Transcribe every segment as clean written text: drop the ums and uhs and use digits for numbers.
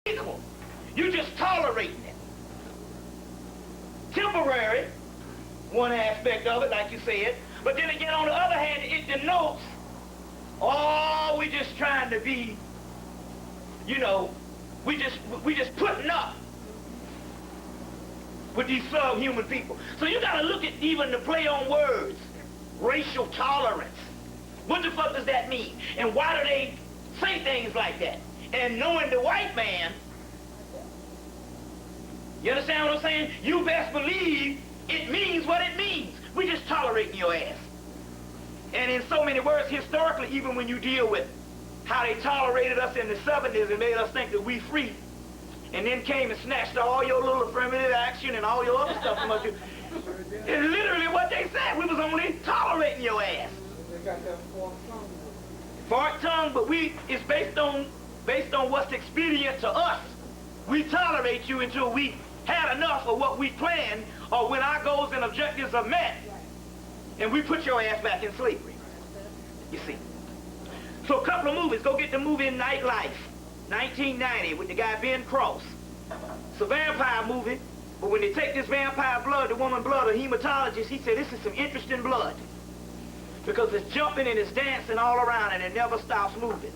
equal. You just tolerating it. Temporary, one aspect of it, like you said. But then again, on the other hand, it denotes, oh, we just trying to be, you know, we just putting up with these subhuman people. So you got to look at even the play on words. Racial tolerance. What the fuck does that mean? And why do they say things like that? And knowing the white man, you understand what I'm saying? You best believe it means what it means. We just tolerating your ass. And in so many words, historically, even when you deal with how they tolerated us in the 70s and made us think that we free, and then came and snatched all your little affirmative action and all your other stuff from us. It's literally what they said. We was only tolerating your ass. They got that forked tongue. Forked tongue, but it's based on what's expedient to us. We tolerate you until we had enough of what we planned, or when our goals and objectives are met, and we put your ass back in slavery. You see. So a couple of movies. Go get the movie Nightlife, 1990, with the guy Ben Cross. It's a vampire movie, but when they take this vampire blood, the woman blood, a hematologist, he said this is some interesting blood. Because it's jumping and it's dancing all around and it never stops moving.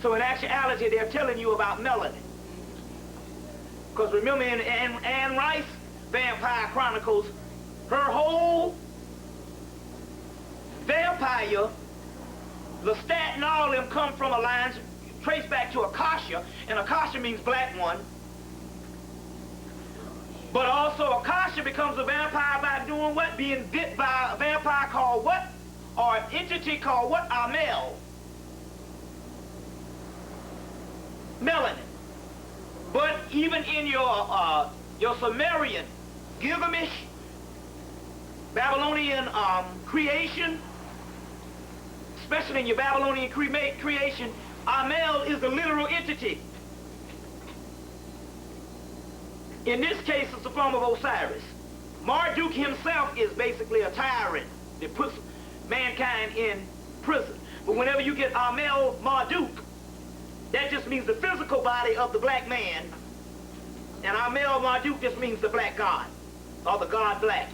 So in actuality, they're telling you about melanin. Because remember in Anne Rice, Vampire Chronicles, her whole vampire, Lestat and all of them come from a line traced back to Akasha, and Akasha means black one. But also Akasha becomes a vampire by doing what? Being bit by a vampire called what? Or an entity called what? Amel. Melanin. But even in your Sumerian, Gilgamesh, Babylonian creation, especially in your Babylonian creation, Amel is a literal entity. In this case, it's a form of Osiris. Marduk himself is basically a tyrant that puts mankind in prison. But whenever you get Amel Marduk, that just means the physical body of the black man. And Amel Marduk just means the black god, or the god black.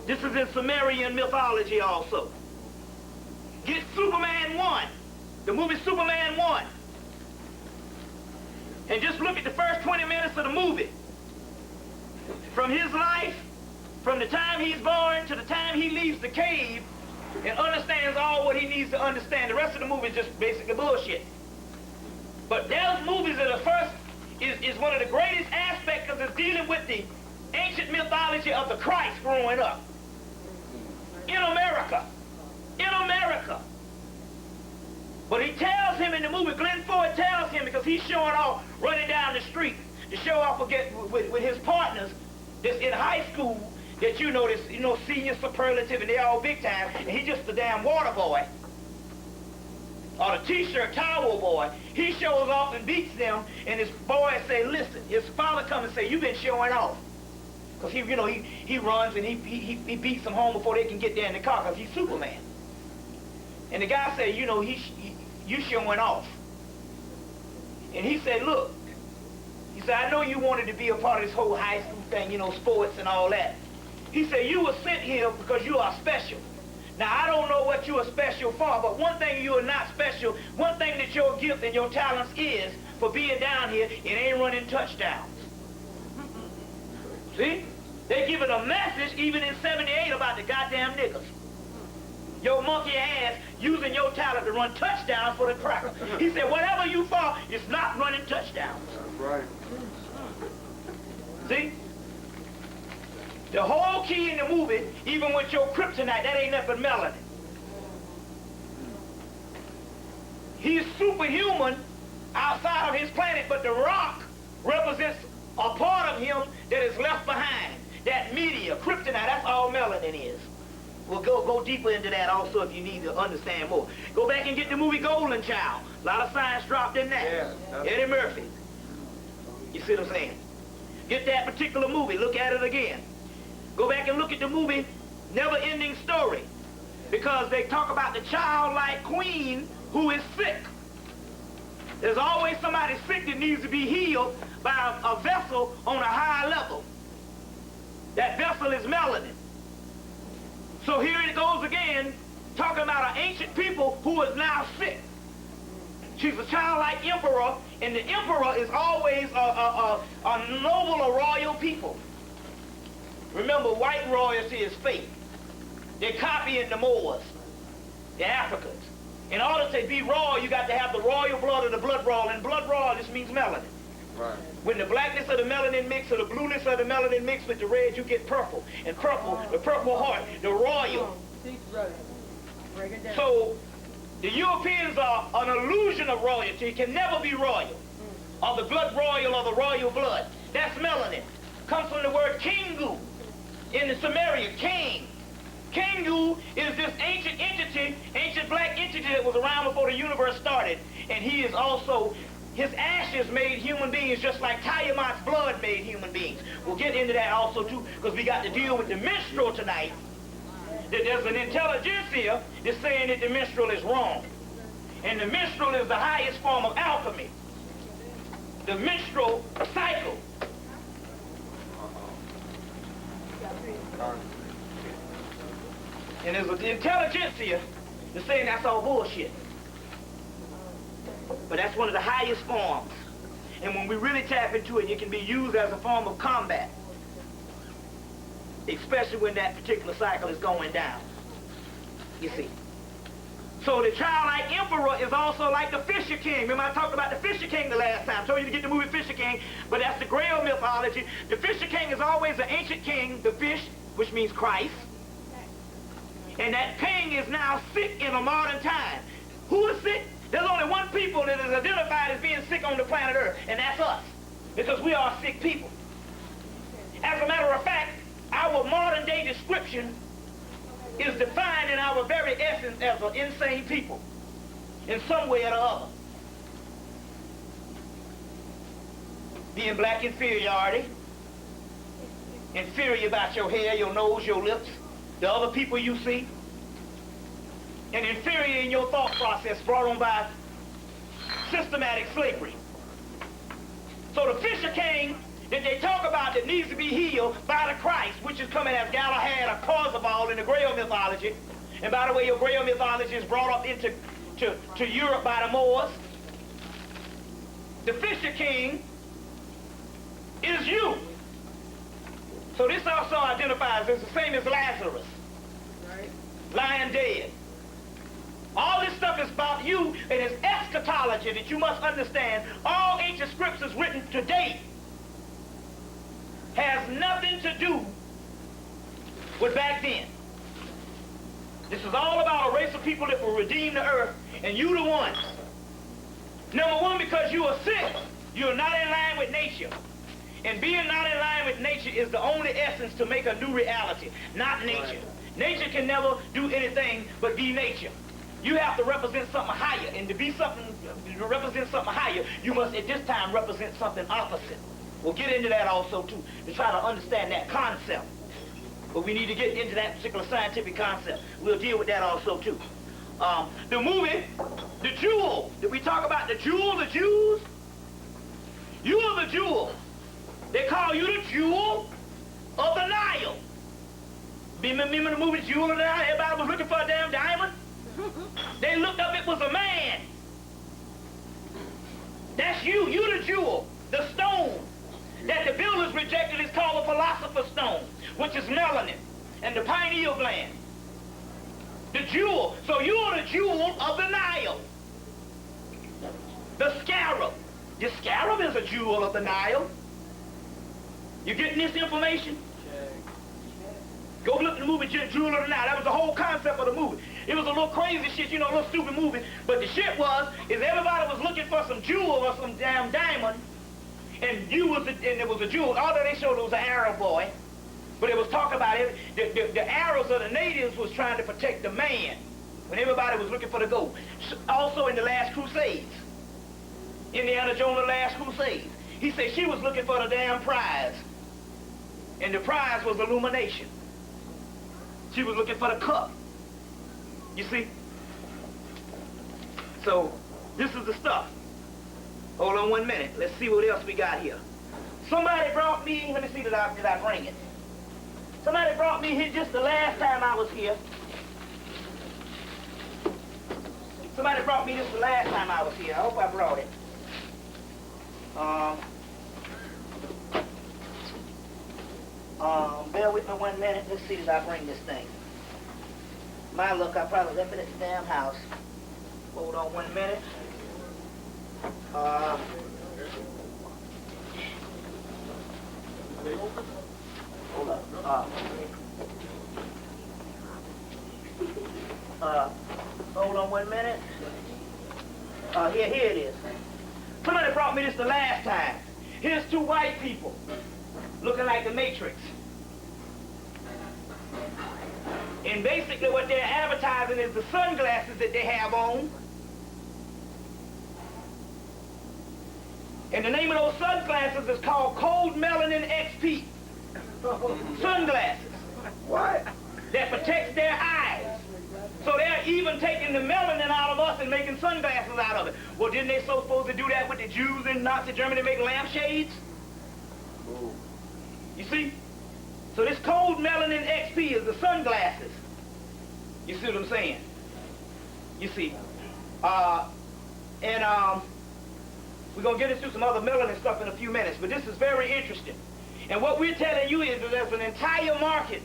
This is in Sumerian mythology also. Get Superman 1, the movie Superman 1. And just look at the first 20 minutes of the movie. From his life, from the time he's born to the time he leaves the cave and understands all what he needs to understand. The rest of the movie is just basically bullshit. But those movies are the first, is one of the greatest aspects because it's dealing with the ancient mythology of the Christ growing up. In America. In America. But he tells him in the movie, Glenn Ford tells him, because he's showing off running down the street to show off with his partners that's in high school that this senior superlative and they're all big time, and he's just a damn water boy. Or the t-shirt towel boy. He shows off and beats them, and his boys say, listen, his father comes and say, you've been showing off. Because he runs and he beats them home before they can get there in the car because he's Superman. And the guy said, you showing off. And he said, look, he said, I know you wanted to be a part of this whole high school thing, sports and all that. He said, you were sent here because you are special. Now, I don't know what you are special for, but one thing you are not special, one thing that your gift and your talents is for being down here, it ain't running touchdowns. See? They giving a message even in 78 about the goddamn niggas. Your monkey ass using your talent to run touchdowns for the cracker. He said, whatever you for, it's not running touchdowns. That's right. See? The whole key in the movie, even with your kryptonite, that ain't nothing but melanin. He's superhuman outside of his planet, but the rock represents a part of him that is left behind. That media, kryptonite, that's all melanin is. We'll go deeper into that also if you need to understand more. Go back and get the movie Golden Child. A lot of science dropped in that. Yeah, Eddie Murphy. You see what I'm saying? Get that particular movie, look at it again. Go back and look at the movie Never Ending Story. Because they talk about the childlike queen who is sick. There's always somebody sick that needs to be healed by a vessel on a high level. That vessel is melanin. So here it goes again, talking about an ancient people who is now sick. She's a childlike emperor, and the emperor is always a noble or royal people. Remember, white royalty is fake. They're copying the Moors, the Africans. In order to be royal, you got to have the royal blood or the blood royal, and blood royal just means melanin. Right. When the blackness of the melanin mix or the blueness of the melanin mix with the red, you get purple. And purple, the purple heart, the royal. So the Europeans are an illusion of royalty, can never be royal. Or the blood royal or the royal blood. That's melanin. Comes from the word kingu. In the Sumerian, king. Kingu is this ancient entity, ancient black entity that was around before the universe started. And he is also, his ashes made human beings just like Tiamat's blood made human beings. We'll get into that also too, because we got to deal with the minstrel tonight. That there's an intelligentsia that's saying that the minstrel is wrong. And the minstrel is the highest form of alchemy. The minstrel cycle. And there's an intelligentsia that's saying that's all bullshit. But that's one of the highest forms. And when we really tap into it, it can be used as a form of combat. Especially when that particular cycle is going down. You see. So the childlike emperor is also like the Fisher King. Remember I talked about the Fisher King the last time. I told you to get the movie Fisher King, but that's the Grail mythology. The Fisher King is always an ancient king, the fish, which means Christ. And that king is now sick in a modern time. Who is sick? There's only one people that is identified as being sick on the planet Earth, and that's us. Because we are sick people. As a matter of fact, our modern day description is defined in our very essence as an insane people. In some way or the other. Being black inferiority. Inferior about your hair, your nose, your lips. The other people you see. And inferior in your thought process brought on by systematic slavery. So the Fisher King that they talk about that needs to be healed by the Christ, which is coming as Galahad or Parzival in the Grail mythology. And by the way, your Grail mythology is brought up into Europe by the Moors. The Fisher King is you. So this also identifies as the same as Lazarus. Right. Lying dead. All this stuff is about you, and it's eschatology that you must understand. All ancient scriptures written today has nothing to do with back then. This is all about a race of people that will redeem the earth, and you the ones. Number one, because you are sick, you're not in line with nature. And being not in line with nature is the only essence to make a new reality, not nature. Nature can never do anything but be nature. You have to represent something higher, and to represent something higher, you must at this time represent something opposite. We'll get into that also too, to try to understand that concept. But we need to get into that particular scientific concept. We'll deal with that also too. The movie, The Jewel, did we talk about the jewel, the Jews? You are the jewel. They call you the jewel of the Nile. Remember the movie Jewel of the Nile? Everybody was looking for a damn diamond? They looked up, it was a man. That's you. You the jewel. The stone that the builders rejected is called the philosopher's stone, which is melanin and the pineal gland. The jewel. So you are the jewel of the Nile. The scarab. The scarab is a jewel of the Nile. You getting this information? Go look at the movie Jewel of the Nile. That was the whole concept of the movie. It was a little crazy shit, you know, a little stupid movie. But the shit was, is everybody was looking for some jewel or some damn diamond, and it was a jewel. Although they showed it was an Arab boy, but it was talking about it. The Arabs of the natives was trying to protect the man when everybody was looking for the gold. Also in the Last Crusades, Indiana Jones, the Last Crusades, he said she was looking for the damn prize, and the prize was illumination. She was looking for the cup. You see? So, this is the stuff. Hold on 1 minute. Let's see what else we got here. Somebody brought me, let me see, did I bring it? Somebody brought me here just the last time I was here. Somebody brought me this the last time I was here. I hope I brought it. Bear with me 1 minute. Let's see, did I bring this thing? My luck, I probably left it at the damn house. Hold on 1 minute. Hold up. Hold on 1 minute. Here it is. Somebody brought me this the last time. Here's two white people looking like the Matrix. And basically what they're advertising is the sunglasses that they have on. And the name of those sunglasses is called Cold Melanin XP. Sunglasses. What? That protects their eyes. So they're even taking the melanin out of us and making sunglasses out of it. Well, didn't they so supposed to do that with the Jews in Nazi Germany, make lampshades? Ooh. You see? So this Cold Melanin XP is the sunglasses. You see what I'm saying? You see. We're going to get into some other melanin stuff in a few minutes, but this is very interesting. And what we're telling you is that there's an entire market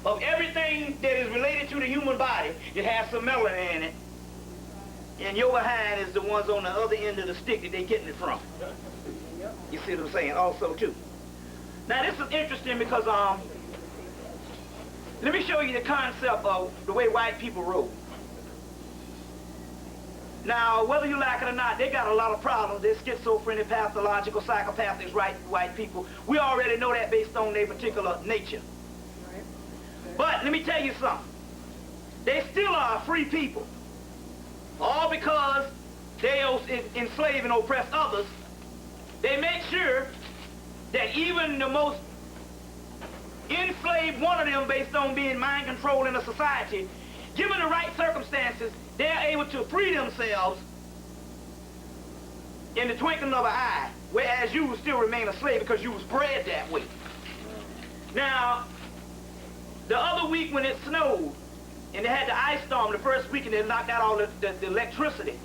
of everything that is related to the human body that has some melanin in it. And your behind is the ones on the other end of the stick that they're getting it from. You see what I'm saying? Also, too. Now, this is interesting because, let me show you the concept of the way white people roll. Now, whether you like it or not, they got a lot of problems. They're schizophrenic, pathological, psychopathic, white people. We already know that based on their particular nature. But let me tell you something. They still are free people. All because they enslave and oppress others. They make sure that even the most enslaved one of them, based on being mind controlled in a society, given the right circumstances, they're able to free themselves in the twinkling of an eye, whereas you will still remain a slave because you was bred that way. Now, the other week when it snowed, and they had the ice storm the first week, and they knocked out all the electricity.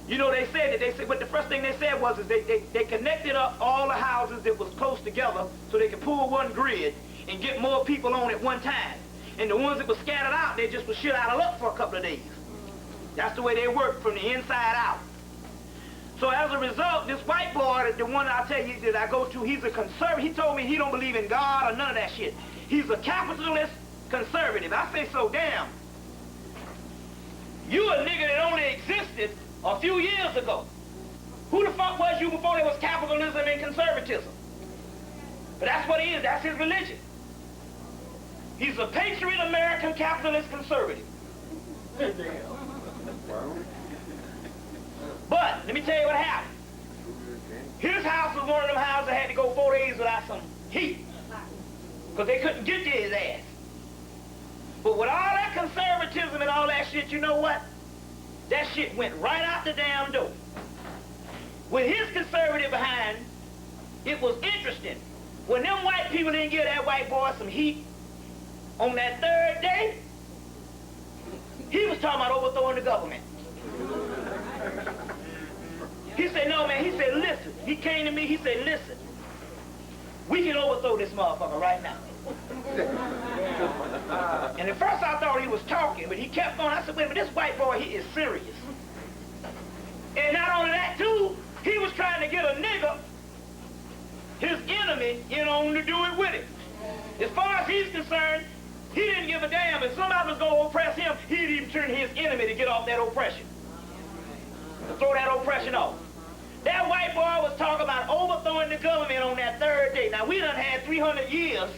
You know, but the first thing they said was they connected up all the houses that was close together so they could pull one grid and get more people on at one time. And the ones that were scattered out, they just was shit out of luck for a couple of days. That's the way they work, from the inside out. So as a result, this white boy, the one I tell you that I go to, he's a conservative. He told me he don't believe in God or none of that shit. He's a capitalist conservative. I say, so damn. You a nigga that only existed a few years ago. Who the fuck was you before there was capitalism and conservatism? But that's what he is. That's his religion. He's a patriot American capitalist conservative. But let me tell you what happened. His house was one of them houses that had to go 4 days without some heat, because they couldn't get to his ass. But with all that conservatism and all that shit, you know what? That shit went right out the damn door. With his conservative behind, it was interesting. When them white people didn't give that white boy some heat on that third day, he was talking about overthrowing the government. He said, no, man, he said, listen. He came to me, he said, listen, we can overthrow this motherfucker right now. And at first I thought he was talking, but he kept going. I said, wait a minute, this white boy, he is serious. And not only that, too, he was trying to get a nigga, his enemy, in on to do it with him. As far as he's concerned, he didn't give a damn. If somebody was going to oppress him, he'd even turn his enemy to get off that oppression. To throw that oppression off. That white boy was talking about overthrowing the government on that third day. Now, we done had 300 years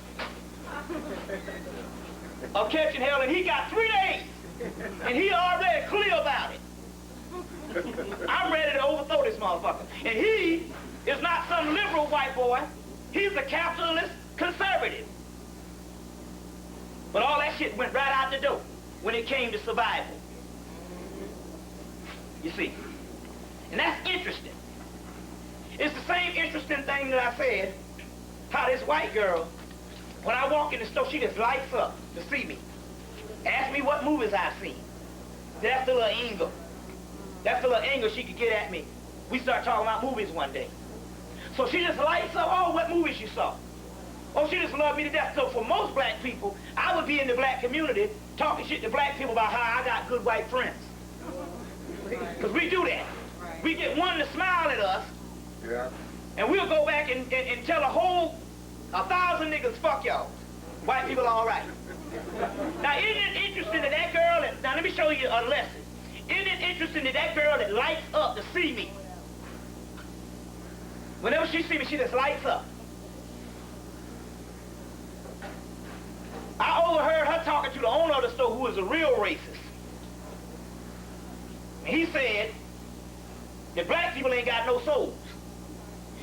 of catching hell, and he got 3 days. And he already clear about it. I'm ready to overthrow this motherfucker. And he is not some liberal white boy. He's a capitalist conservative. But all that shit went right out the door when it came to survival. You see. And that's interesting. It's the same interesting thing that I said, how this white girl, when I walk in the store, she just lights up to see me. Ask me what movies I've seen. That's the little angle. That's the little angle she could get at me. We start talking about movies one day. So she just lights up, oh, what movies you saw? Oh, she just loved me to death. So for most black people, I would be in the black community talking shit to black people about how I got good white friends. Because we do that. We get one to smile at us, Yeah. and we'll go back and tell a whole 1,000 niggas, fuck y'all. White people are all right. Now, isn't it interesting that that girl, now let me show you a lesson. Isn't it interesting that that girl that lights up to see me, whenever she sees me, she just lights up. I overheard her talking to the owner of the store, who was a real racist. And he said that black people ain't got no souls.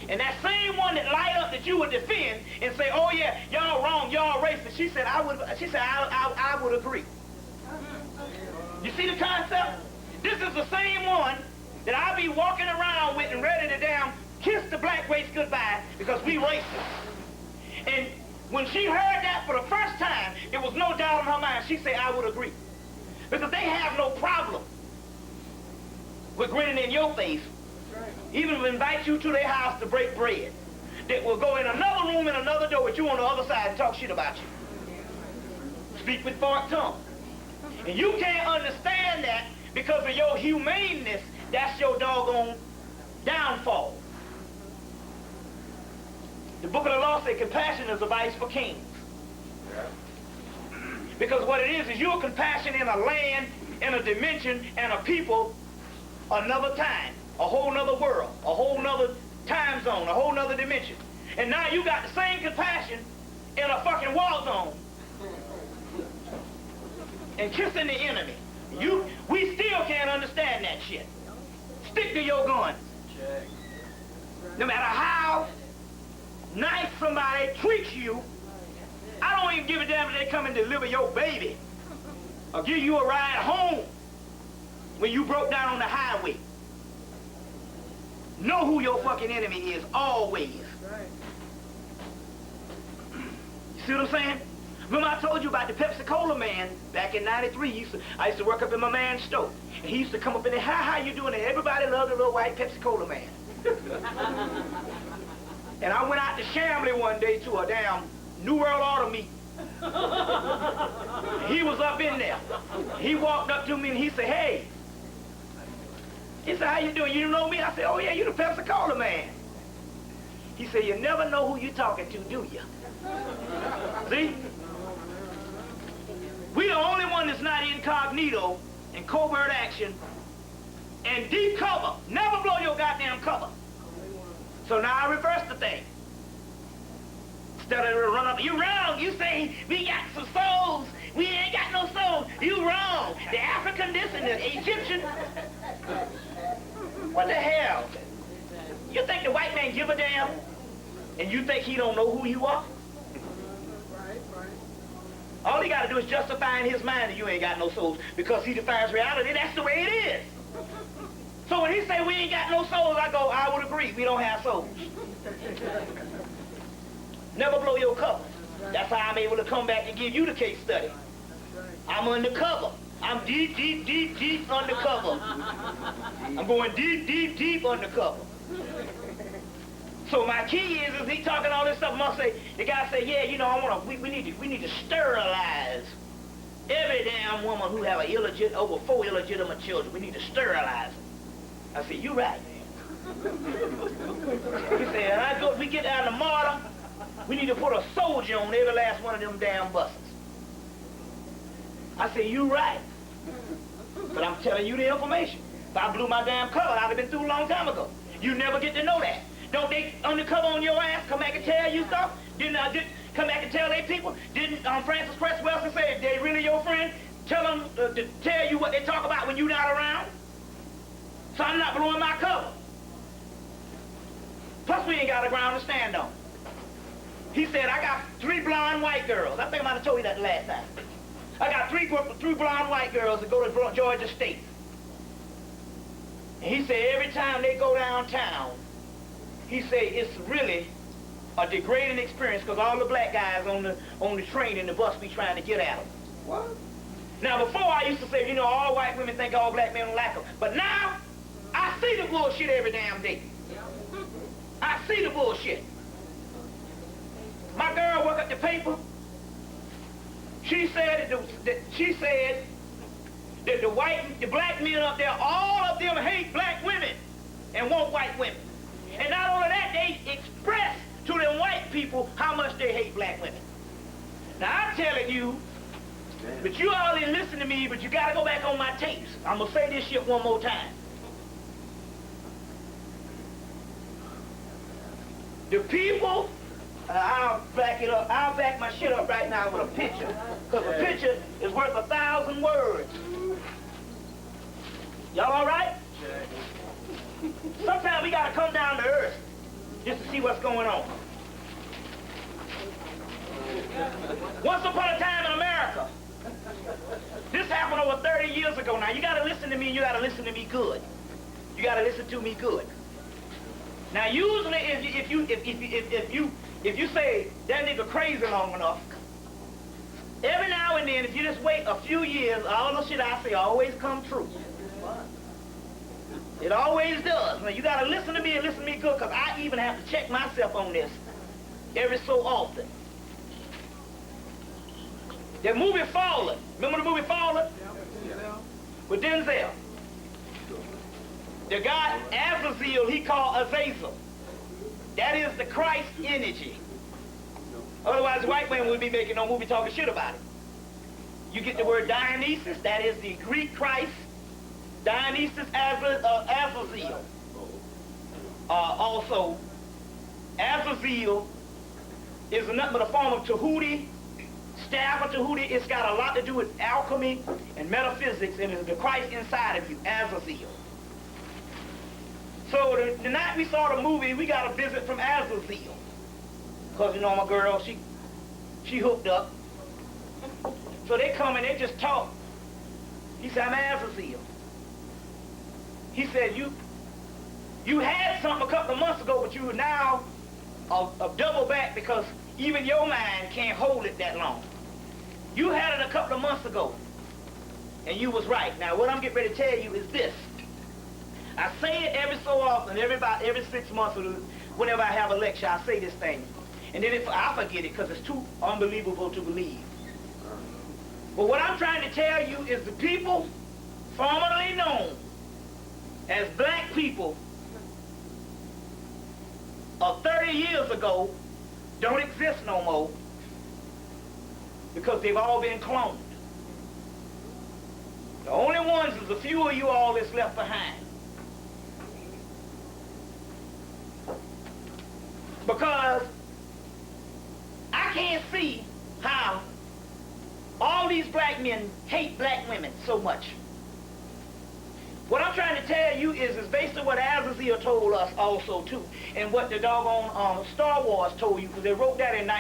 And that same one that light up that you would defend and say, oh yeah, y'all wrong, y'all racist, she said I would agree. You see the concept? This is the same one that I'll be walking around with and ready to damn kiss the black race goodbye because we racist. And when she heard that for the first time, it was no doubt in her mind. She said, I would agree. Because they have no problem with grinning in your face, even if they invite you to their house to break bread. They will go in another room in another door with you on the other side and talk shit about you. Speak with forked tongue. And you can't understand that because of your humaneness. That's your doggone downfall. The book of the law says compassion is a vice for kings. Because what it is you're compassion in a land, in a dimension, and a people, another time, a whole nother world, a whole nother time zone, a whole nother dimension. And now you got the same compassion in a fucking war zone. And kissing the enemy. We still can't understand that shit. Stick to your guns. No matter how nice somebody treats you, I don't even give a damn if they come and deliver your baby or give you a ride home when you broke down on the highway. Know who your fucking enemy is, always. You see what I'm saying? Remember I told you about the Pepsi-Cola man back in '93. I used to work up in my man's store. And he used to come up in there, how you doing? And everybody loved the little white Pepsi-Cola man. And I went out to Chambly one day to a damn New World Order meeting. He was up in there. He walked up to me and he said, hey. He said, how you doing? You know me? I said, oh yeah, you the Pepsi-Cola man. He said, you never know who you're talking to, do you? See? We the only one that's not incognito and covert action and deep cover. Never blow your goddamn cover. So now I reverse the thing. Instead of run up, you wrong. You say we got some souls. We ain't got no souls. You wrong. The African this and the Egyptian. What the hell? You think the white man give a damn? And you think he don't know who you are? All he got to do is justify in his mind that you ain't got no souls because he defines reality. That's the way it is. So when he say we ain't got no souls, I go, I would agree. We don't have souls. Never blow your cover. That's how I'm able to come back and give you the case study. I'm undercover. I'm deep, deep, deep, deep undercover. I'm going deep, deep, deep undercover. So my key is he talking all this stuff. The guy say, yeah, you know, we need to sterilize every damn woman who have over 4 illegitimate children. We need to sterilize them. I said, you right. He said, we get down to martyr, we need to put a soldier on every last one of them damn buses. I said, you right. But I'm telling you the information. If I blew my damn cover, I'd have been through a long time ago. You never get to know that. Don't they undercover on your ass come back and tell you stuff? Didn't come back and tell their people? Didn't Francis Cress Welsing say if they really your friend, tell them to tell you what they talk about when you're not around? So I'm not blowing my cover. Plus we ain't got a ground to stand on. He said, I got 3 blonde white girls. I think I might have told you that the last time. I got 3 blonde white girls that go to Georgia State. And he said every time they go downtown, he said it's really a degrading experience because all the black guys on the train and the bus be trying to get at them. What? Now, before I used to say, you know, all white women think all black men don't like them. But now, I see the bullshit every damn day. I see the bullshit. My girl work at the paper. She said that the black men up there, all of them hate black women and want white women. And not only that, they express to them white people how much they hate black women. Now, I'm telling you, but you all didn't listen to me, but you got to go back on my tapes. I'm going to say this shit one more time. The people, I'll back it up. I'll back my shit up right now with a picture. Because a picture is worth 1,000 words. Y'all all right? Sometimes we got to come down to earth just to see what's going on. Once upon a time in America, this happened over 30 years ago. Now, you got to listen to me, and you got to listen to me good. You got to listen to me good. Now, usually, if you say that nigga crazy long enough, every now and then, if you just wait a few years, all the shit I say always come true. It always does. Now, you got to listen to me and listen to me good, because I even have to check myself on this every so often. The movie Fallen. Remember the movie Fallen? Yeah. With Denzel. The guy, Azazel, he called Azazel. That is the Christ energy. Otherwise, white women would be making no movie talking shit about it. You get the word Dionysus, that is the Greek Christ. Dionysus Azazel. Also, Azazel is nothing but a form of Tahuti. Staff of Tahuti, it's got a lot to do with alchemy and metaphysics, and it's the Christ inside of you, Azazel. So the night we saw the movie, we got a visit from Azazel. Because, you know, my girl, she hooked up. So they come and they just talk. He said, I'm Azazel. He said, you had something a couple of months ago, but you are now a double back because even your mind can't hold it that long. You had it a couple of months ago, and you was right. Now, what I'm getting ready to tell you is this. I say it every so often, every 6 months, or whenever I have a lecture, I say this thing. And then I forget it because it's too unbelievable to believe. But what I'm trying to tell you is the people formerly known as black people of 30 years ago don't exist no more because they've all been cloned. The only ones is a few of you all that's left behind. Because I can't see how all these black men hate black women so much. What I'm trying to tell you is based on what Azazel told us also too, and what the doggone Star Wars told you, because they wrote that in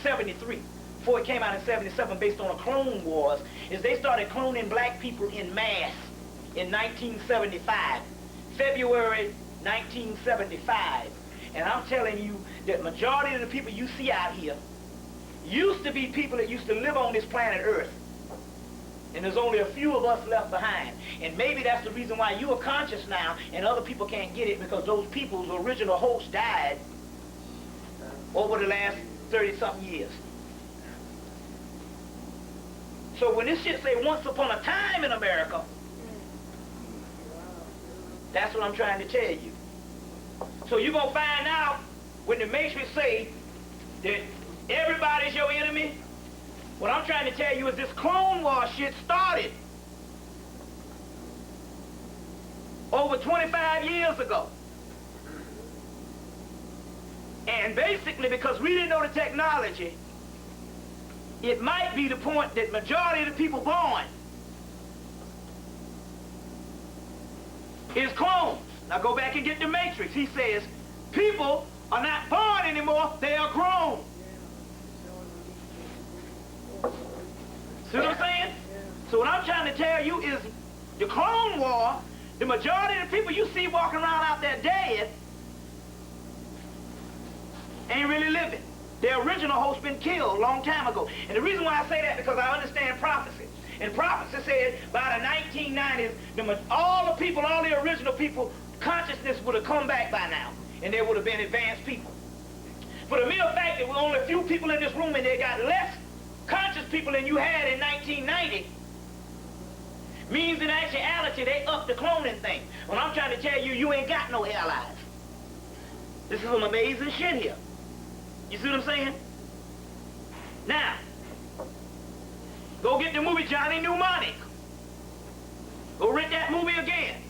73, before it came out in 77, based on the Clone Wars, is they started cloning black people in mass in 1975, February 1975. And I'm telling you that majority of the people you see out here used to be people that used to live on this planet Earth. And there's only a few of us left behind. And maybe that's the reason why you are conscious now and other people can't get it, because those people's original hosts died over the last 30-something years. So when this shit say once upon a time in America, that's what I'm trying to tell you. So you're going to find out when the Matrix say that everybody's your enemy. What I'm trying to tell you is this Clone War shit started over 25 years ago. And basically, because we didn't know the technology, it might be the point that majority of the people born is clones. Now go back and get the Matrix. He says, people are not born anymore, they are grown. See what I'm saying? So what I'm trying to tell you is the Clone War, the majority of the people you see walking around out there dead Their original host been killed a long time ago. And the reason why I say that because I understand prophecy. And prophecy said by the 1990s, all the people, all the original people, consciousness would have come back by now. And they would have been advanced people. For the mere fact that we're only a few people in this room and they got less conscious people than you had in 1990, means in actuality they upped the cloning thing. When I'm trying to tell you, you ain't got no allies. This is some amazing shit here. You see what I'm saying? Now, go get the movie Johnny Mnemonic. Go rent that movie again.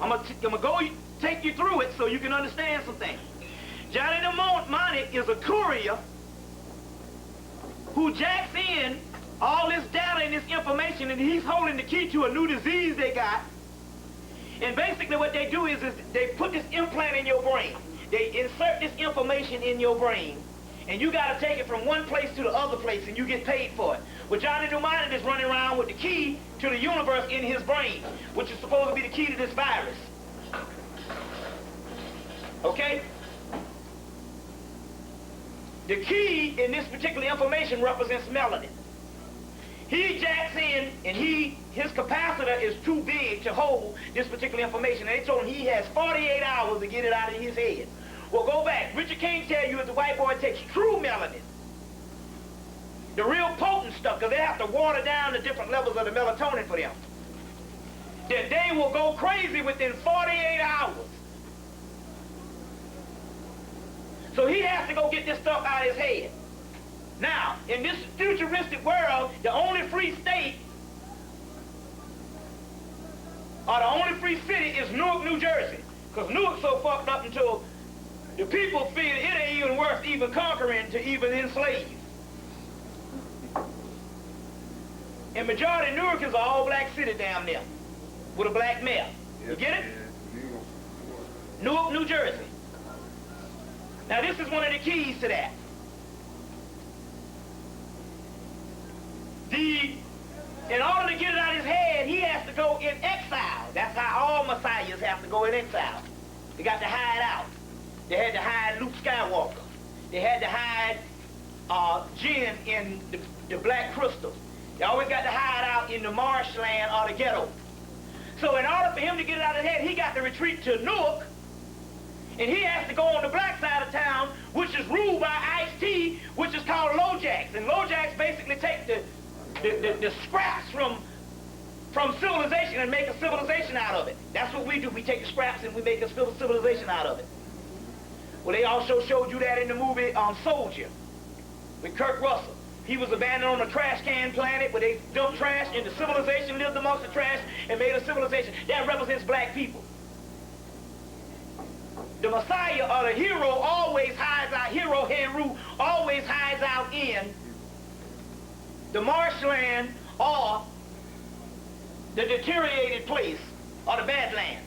I'm gonna go take you through it so you can understand some things. Johnny Mnemonic is a courier who jacks in all this data and this information, and he's holding the key to a new disease they got. And basically what they do is they put this implant in your brain. They insert this information in your brain, and you got to take it from one place to the other place, and you get paid for it. Well, Johnny Mnemonic is running around with the key to the universe in his brain, which is supposed to be the key to this virus. Okay? The key in this particular information represents melanin. He jacks in, and his capacitor is too big to hold this particular information. And they told him he has 48 hours to get it out of his head. Well, go back. Richard King tell you that the white boy takes true melanin, the real potent stuff, because they have to water down the different levels of the melatonin for them. That they will go crazy within 48 hours. So he has to go get this stuff out of his head. Now, in this futuristic world, the only free state, or the only free city is Newark, New Jersey. Because Newark's so fucked up until the people feel it ain't even worth even conquering to even enslave. And majority of Newark is an all-black city down there with a black mayor. You get it? Newark, New Jersey. Now, this is one of the keys to that. In order to get it out of his head, he has to go in exile. That's how all messiahs have to go in exile. They got to hide out. They had to hide Luke Skywalker. They had to hide Jinn in the Black Crystal. They always got to hide out in the marshland or the ghetto. So in order for him to get it out of his head, he got to retreat to Newark, and he has to go on the black side of town, which is ruled by Ice-T, which is called LoJacks. And LoJacks basically take the scraps from civilization and make a civilization out of it. That's what we do. We take the scraps and we make a civilization out of it. Well, they also showed you that in the movie Soldier with Kurt Russell. He was abandoned on a trash can planet where they dumped trash, and the civilization lived amongst the trash and made a civilization. That represents black people. The Messiah or the hero always hides out, hero Heru always hides out in the marshland or the deteriorated place or the Badlands.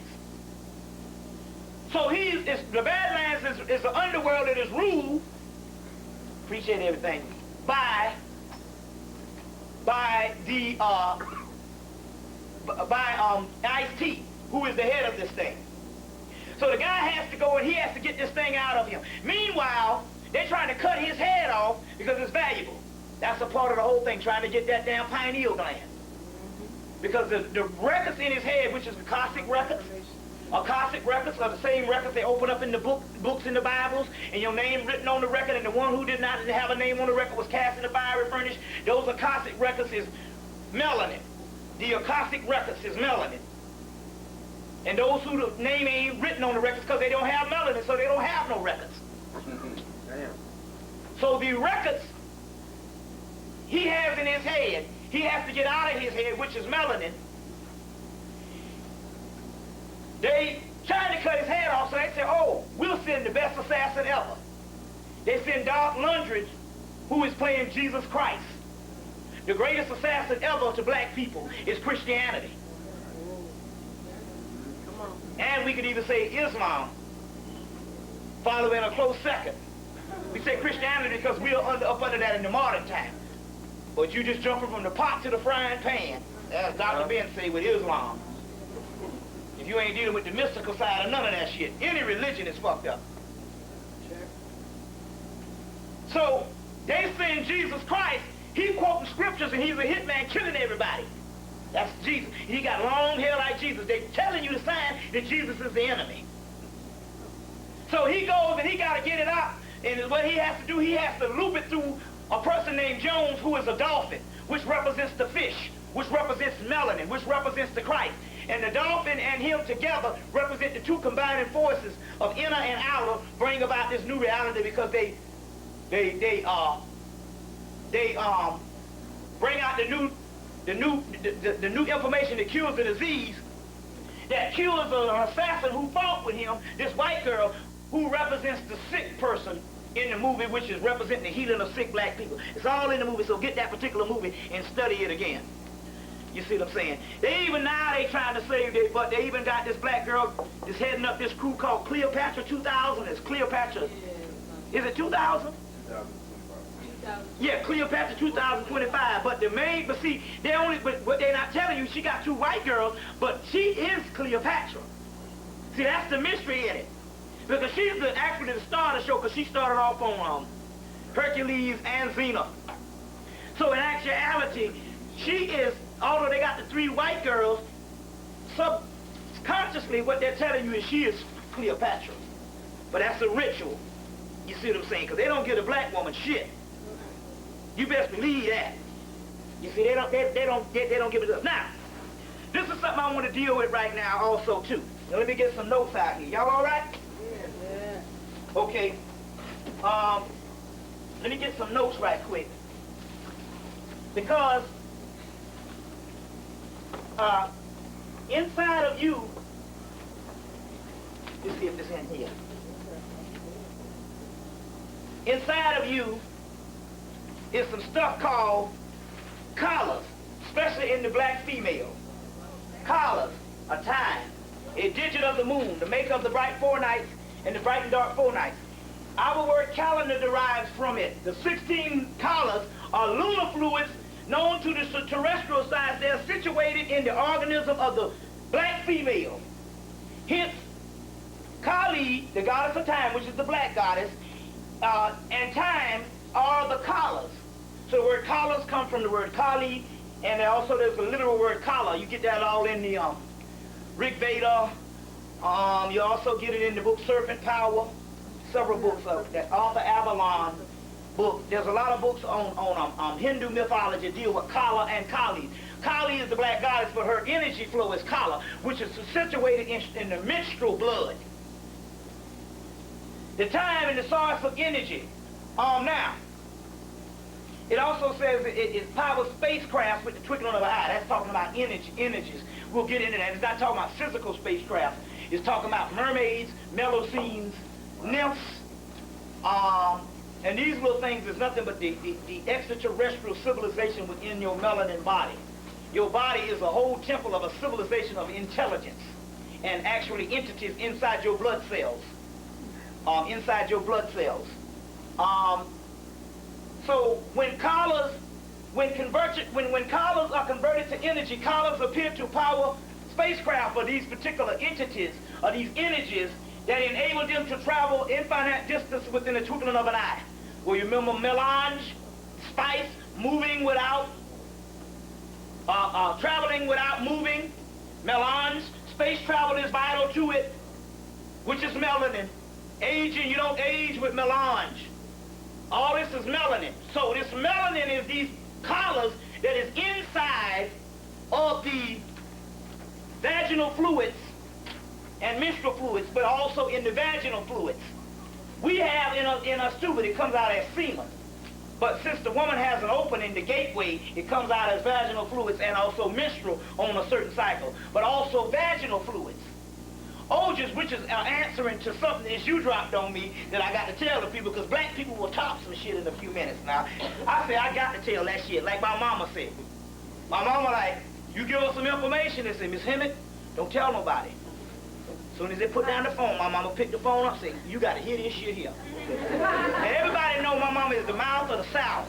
So the Badlands is the underworld that is ruled, appreciate everything, by Ice-T, who is the head of this thing. So the guy has to go and he has to get this thing out of him. Meanwhile, they're trying to cut his head off because it's valuable. That's a part of the whole thing, trying to get that damn pineal gland. Because the records in his head, which is the Cossack records, are the same records they open up in the books in the Bibles, and your name written on the record, and the one who did not have a name on the record was cast in the fiery furnace. Those Akashic records is melanin. The Akashic records is melanin. And those who the name ain't written on the records because they don't have melanin, so they don't have no records. Damn. So the records he has in his head, he has to get out of his head, which is melanin. They tried to cut his head off, so they said, oh, we'll send the best assassin ever. They send Darth Lundgren, who is playing Jesus Christ. The greatest assassin ever to black people is Christianity. And we could even say Islam, following a close second. We say Christianity because we are up under that in the modern time. But you just jumping from the pot to the frying pan, as Dr. Ben say with Islam. If you ain't dealing with the mystical side of none of that shit, any religion is fucked up. So they send Jesus Christ. He quoting scriptures and he's a hitman killing everybody. That's Jesus. He got long hair like Jesus. They're telling you the sign that Jesus is the enemy. So he goes and he got to get it out. And what he has to do, he has to loop it through a person named Jones, who is a dolphin, which represents the fish, which represents melanin, which represents the Christ. And the dolphin and him together represent the two combining forces of inner and outer, bring about this new reality, because they bring out the new information that cures the disease, that cures an assassin who fought with him, this white girl who represents the sick person in the movie, which is representing the healing of sick black people. It's all in the movie, so get that particular movie and study it again. You see what I'm saying? They even now they trying to save it, but they even got this black girl that's heading up this crew called Cleopatra 2000. It's Cleopatra. Is it 2000? 2025. Yeah, Cleopatra 2025. But see, what they're not telling you, she got two white girls, but she is Cleopatra. See, that's the mystery in it. Because she's actually the star of the show, because she started off on Hercules and Xena. So in actuality, she is, although they got the three white girls, subconsciously what they're telling you is she is Cleopatra. But that's a ritual. You see what I'm saying? Because they don't give a black woman shit. You best believe that. You see, they don't give it up. Now, this is something I want to deal with right now also too. Now let me get some notes out here. Y'all all right? Yeah. Okay. Let me get some notes right quick. Because inside of you, let's see if this in here. Inside of you is some stuff called collars, especially in the black female. Collars, a time, a digit of the moon, the maker of the bright 4 nights and the bright and dark 4 nights. Our word calendar derives from it. The 16 collars are lunar fluids known to the terrestrial side. They're situated in the organism of the black female. Hence, Kali, the goddess of time, which is the black goddess, and time are the collars. So the word collars come from the word Kali, and also there's a literal word collar. You get that all in the Rig Veda. You also get it in the book Serpent Power. Several books of that Arthur Avalon book. There's a lot of books on Hindu mythology that deal with Kala and Kali. Kali is the black goddess, but her energy flow is Kala, which is situated in the menstrual blood. The time and the source of energy. Now, it also says it powers spacecraft with the twinkling of an eye. That's talking about energies. We'll get into that. It's not talking about physical spacecraft. It's talking about mermaids, meloscenes, nymphs, and these little things is nothing but the extraterrestrial civilization within your melanin body. Your body is a whole temple of a civilization of intelligence and actually entities inside your blood cells. So when collars are converted to energy, collars appear to power spacecraft for these particular entities or these energies that enable them to travel infinite distance within the twinkling of an eye. Well, you remember melange, spice, moving without, traveling without moving. Melange, space travel is vital to it, which is melanin. Aging, you don't age with melange. All this is melanin. So this melanin is these collars that is inside of the vaginal fluids and menstrual fluids, but also in the vaginal fluids. We have in our stupid, it comes out as semen. But since the woman has an opening, the gateway, it comes out as vaginal fluids and also menstrual on a certain cycle, but also vaginal fluids. Oges, which is answering to something that you dropped on me that I got to tell the people, because black people will talk some shit in a few minutes now. I say, I got to tell that shit, like my mama said. My mama like, you give us some information and say, Miss Hemmett, don't tell nobody. As soon as they put down the phone, my mama picked the phone up and say, you got to hear this shit here. And everybody know my mama is the mouth of the South.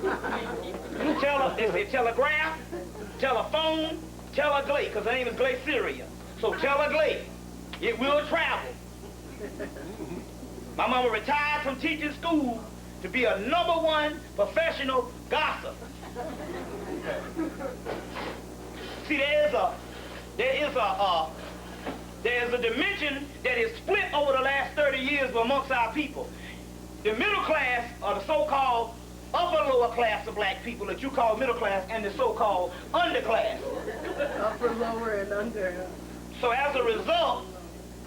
You tell her, they say telegraph, telephone, tell her Glay, because her name is Glaciria. So tell her Glay. It will travel. My mama retired from teaching school to be a #1 professional gossip. See, there is a dimension that is split over the last 30 years amongst our people. The middle class, or the so-called upper lower class of black people that you call middle class, and the so-called underclass. Upper, lower, and under. So as a result,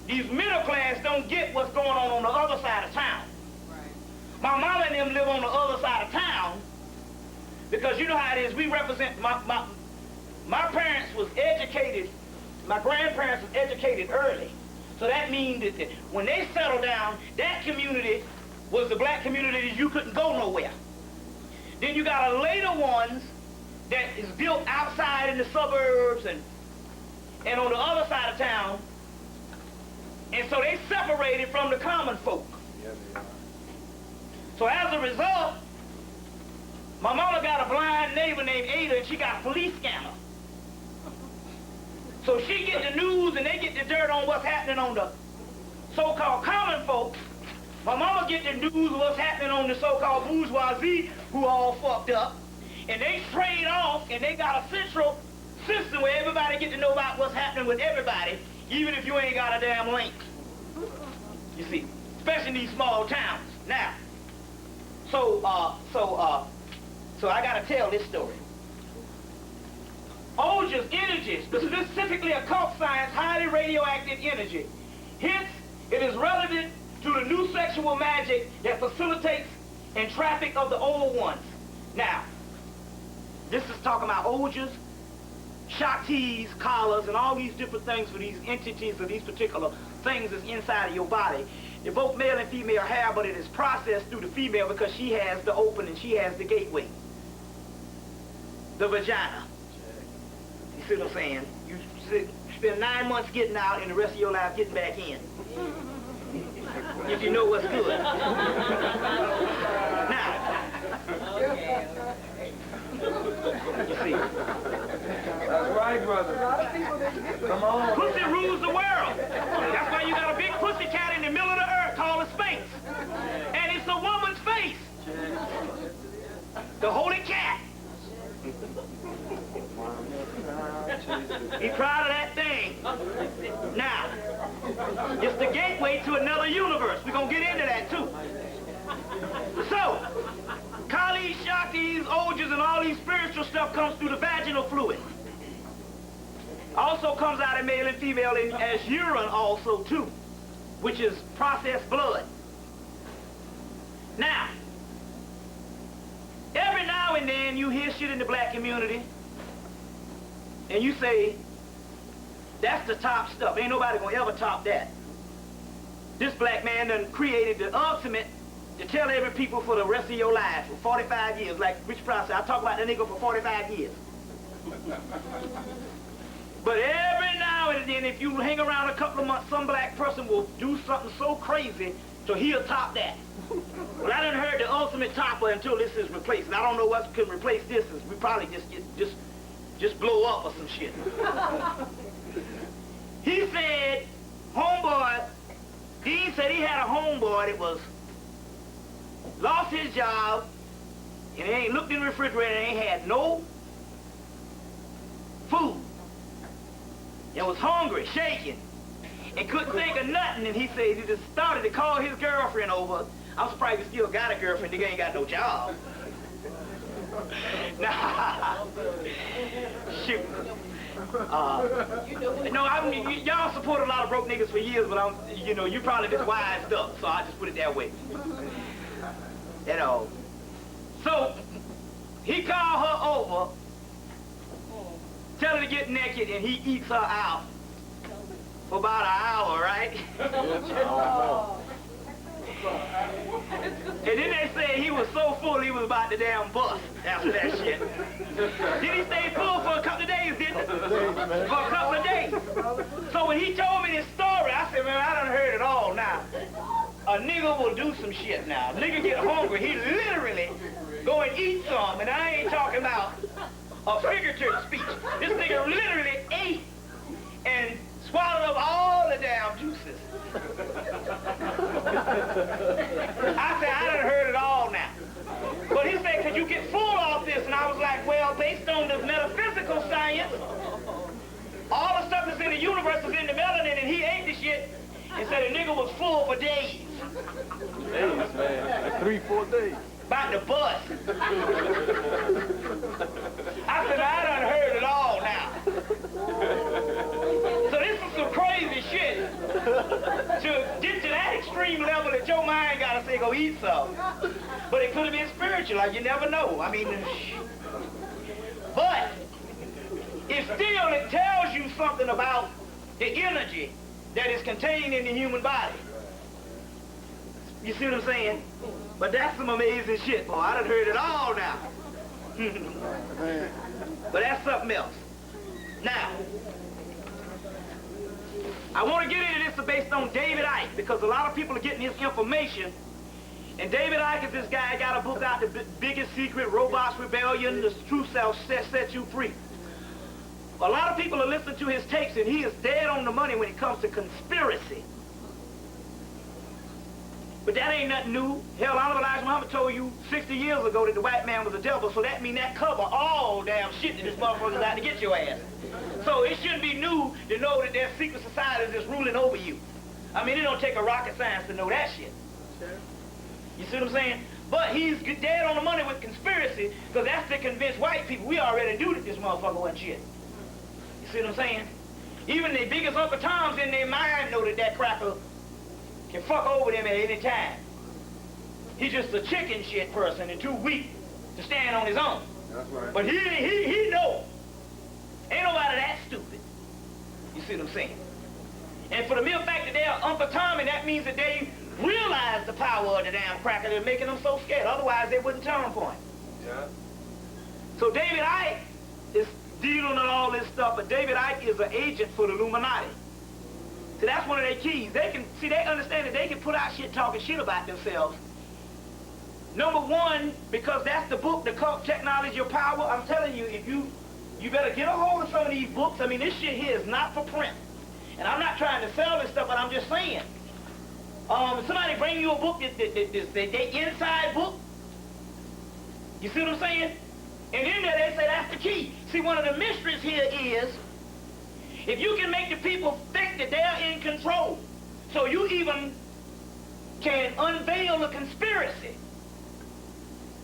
these middle class don't get what's going on the other side of town. Right. My mama and them live on the other side of town because you know how it is. We represent, my parents was educated, my grandparents was educated early. So that means that when they settled down, that community was the black community that you couldn't go nowhere. Then you got a later ones that is built outside in the suburbs and on the other side of town. And so they separated from the common folk. Yeah, they are. So as a result, my mama got a blind neighbor named Ada, and she got a police scanner. So she get the news and they get the dirt on what's happening on the so-called common folks. My mama get the news of what's happening on the so-called bourgeoisie who all fucked up. And they trade off, and they got a central system where everybody get to know about what's happening with everybody, even if you ain't got a damn link. You see, especially in these small towns. Now, so I gotta tell this story. Oja's energy, specifically occult science, highly radioactive energy. Hence, it is relevant to the new sexual magic that facilitates and traffic of the old ones. Now, this is talking about Ojas, Shaktis, collars, and all these different things for these entities or these particular things that's inside of your body. They're both male and female hair, but it is processed through the female because she has the opening, she has the gateway, the vagina. You see what I'm saying? You spend 9 months getting out and the rest of your life getting back in. If you know what's good. Now, you see. That's right, brother. A lot of people didn't get Come on. Pussy rules the world. That's why you got a big pussy cat in the middle of the earth called a sphinx. And it's a woman's face. The holy cat. Be proud of that thing. Now, it's the gateway to another universe. We're going to get into that too. So, Kali, Shaktis, Ojas, and all these spiritual stuff comes through the vaginal fluid. Also comes out in male and female as urine also too, which is processed blood. Now, every now and then you hear shit in the black community and you say, that's the top stuff. Ain't nobody gonna ever top that. This black man done created the ultimate to tell every people for the rest of your life for 45 years. Like Rich Pryor said, I talk about that nigga for 45 years. But every now and then, if you hang around a couple of months, some black person will do something so crazy so he'll top that. Well, I done heard the ultimate topper until this is replaced. And I don't know what can replace this. We probably just blow up or some shit. He said, homeboy, Dean said he had a homeboy that was lost his job and he ain't looked in the refrigerator and ain't had no food. And was hungry, shaking, and couldn't think of nothing. And he said he just started to call his girlfriend over. I'm surprised he still got a girlfriend. Nigga ain't got no job. Nah, shoot. No, y'all support a lot of broke niggas for years, but you probably just wised up, so I just put it that way. You know. So he called her over, tell her to get naked, and he eats her out for about an hour, right? And then they said he was so full he was about to damn bust after that shit. Then he stayed full for a couple of days, didn't he? For a couple of days. So when he told me this story, I said, man, I done heard it all now. A nigga will do some shit now. Nigga get hungry, he literally go and eat some, and I ain't talking about a figurative speech. This nigga literally ate and swallowed up all the damn juices. I said, I done heard it all now. you get full off this. And I was like, well, based on the metaphysical science, all the stuff that's in the universe is in the melanin, and he ate the shit and said the nigga was full for days. Days, man. Like 3-4 days. About to bust. I said, I done heard it all now. So this is some crazy shit. To get to that extreme level that your mind gotta say, go eat some. But it could have been spiritual, like you never know. I mean, but it tells you something about the energy that is contained in the human body. You see what I'm saying? But that's some amazing shit, boy. I done heard it all now. But that's something else. Now, I want to get into this based on David Icke, because a lot of people are getting his information. And David Icke is this guy, got a book out, The Biggest Secret, Robots Rebellion, The True Self Set You Free. A lot of people are listening to his tapes, and he is dead on the money when it comes to conspiracy. But that ain't nothing new. Hell, Elijah Muhammad told you 60 years ago that the white man was a devil, so that mean that cover all damn shit that this motherfucker's out to get your ass. So it shouldn't be new to know that there's secret societies that's ruling over you. I mean, it don't take a rocket science to know that shit. You see what I'm saying? But he's dead on the money with conspiracy, because that's to convince white people we already knew that this motherfucker wasn't shit. You see what I'm saying? Even the biggest Uncle Toms in their mind know that that cracker can fuck over them at any time. He's just a chicken shit person and too weak to stand on his own. That's right. But he knows. Ain't nobody that stupid. You see what I'm saying? And for the mere fact that they're Uncle Tommy, that means that they realize the power of the damn cracker that's making them so scared. Otherwise, they wouldn't turn for him. Yeah. So David Icke is dealing with all this stuff, but David Icke is an agent for the Illuminati. So that's one of their keys. They understand that they can put out shit talking shit about themselves. Number one, because that's the book, The Cult Technology of Power. I'm telling you, if you better get a hold of some of these books. I mean, this shit here is not for print. And I'm not trying to sell this stuff, but I'm just saying. Somebody bring you a book, the inside book. You see what I'm saying? And in there they say that's the key. See, one of the mysteries here is, if you can make the people think that they're in control, so you even can unveil a conspiracy.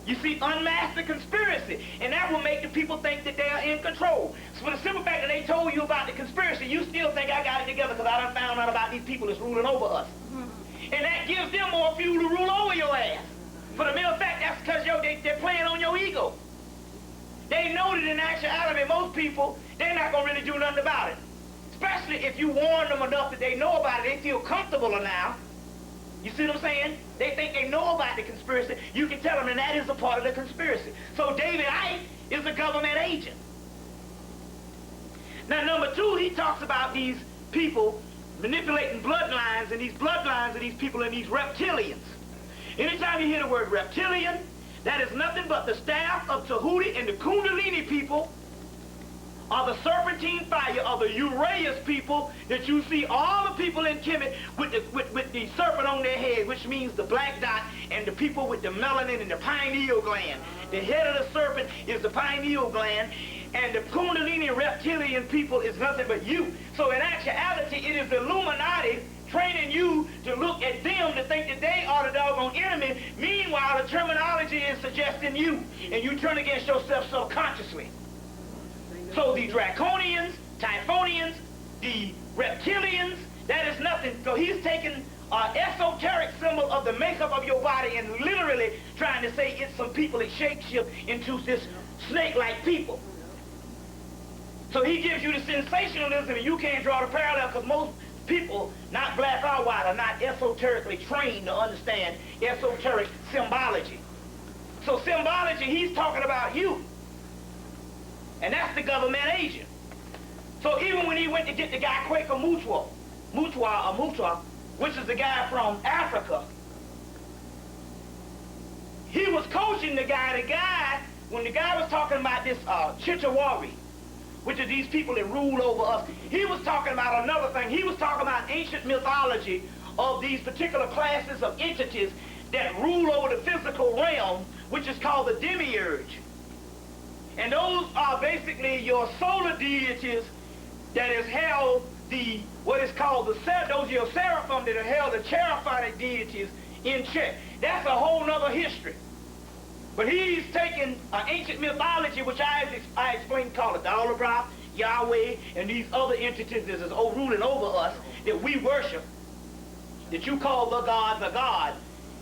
You see, unmask the conspiracy, and that will make the people think that they are in control. So for the simple fact that they told you about the conspiracy, you still think I got it together because I done found out about these people that's ruling over us. And that gives them more fuel to rule over your ass. For the mere fact, that's because they're playing on your ego. They know that in actuality, most people, they're not going to really do nothing about it. Especially if you warn them enough that they know about it, they feel comfortable now. You see what I'm saying? They think they know about the conspiracy. You can tell them, and that is a part of the conspiracy. So David Icke is a government agent. Now, number two, he talks about these people manipulating bloodlines, and these bloodlines of these people are these reptilians. Anytime you hear the word reptilian, that is nothing but the staff of Tahuti and the Kundalini people, or the serpentine fire of the Uraeus people that you see all the people in Kemet with the serpent on their head, which means the black dot, and the people with the melanin and the pineal gland. The head of the serpent is the pineal gland, and the Kundalini reptilian people is nothing but you. So in actuality, it is the Illuminati training you to look at them to think that they are the doggone enemy. Meanwhile, the terminology is suggesting you, and you turn against yourself subconsciously. So the Draconians, Typhonians, the Reptilians, that is nothing. So he's taken an esoteric symbol of the makeup of your body and literally trying to say it's some people that shapeshift into this snake-like people. So he gives you the sensationalism, and you can't draw the parallel because most people, not black or white, are not esoterically trained to understand esoteric symbology. So symbology, he's talking about you. And that's the government agent. So even when he went to get the guy Quaker Mutwa, which is the guy from Africa, he was coaching the guy, when the guy was talking about this Chichawari, which are these people that rule over us, he was talking about another thing. He was talking about ancient mythology of these particular classes of entities that rule over the physical realm, which is called the demiurge. And those are basically your solar deities that has held the, what is called those are your seraphim that have held the cherubic deities in check. That's a whole nother history. But he's taken an ancient mythology, which I explained, called the Dolobra, Yahweh, and these other entities that is ruling over us that we worship, that you call the gods a god.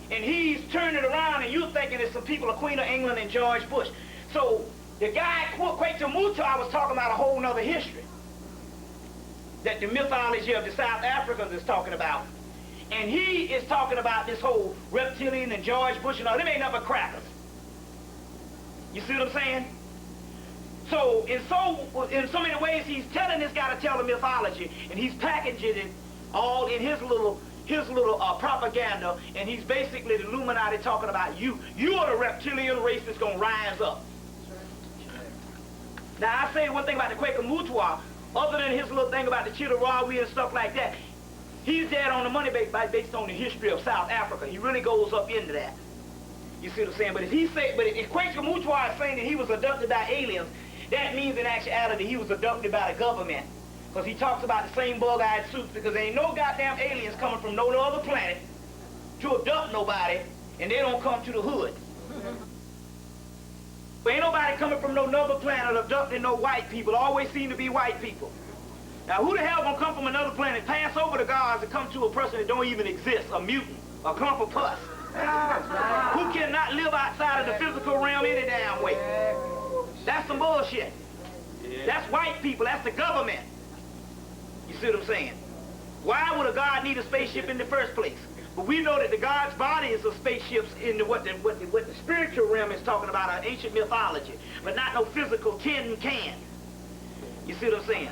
And he's turning it around, and you're thinking it's some people of Queen of England and George Bush. So the guy, Quaker Mutai, was talking about a whole nother history that the mythology of the South Africans is talking about. And he is talking about this whole reptilian and George Bush and all. Them ain't nothing but crackers. You see what I'm saying? So in so many ways, he's telling this guy to tell the mythology, and he's packaging it all in his little propaganda, and he's basically the Illuminati talking about you. You are the reptilian race that's going to rise up. Now, I say one thing about the Quaker Mutua, other than his little thing about the Chillaxation and stuff like that, he's dead on the money based on the history of South Africa. He really goes up into that. You see what I'm saying? But if Quaker Mutua is saying that he was abducted by aliens, that means in actuality he was abducted by the government. Because he talks about the same bug-eyed suits, because there ain't no goddamn aliens coming from no other planet to abduct nobody, and they don't come to the hood. There ain't nobody coming from no other planet abducting no white people. Always seem to be white people. Now, who the hell gonna come from another planet, pass over the gods, and come to a person that don't even exist, a mutant, a clump of pus? Who cannot live outside of the physical realm any damn way? That's some bullshit. That's white people. That's the government. You see what I'm saying? Why would a god need a spaceship in the first place? But we know that the god's body is of spaceships in what the spiritual realm is talking about, an ancient mythology, but not no physical tin can. You see what I'm saying?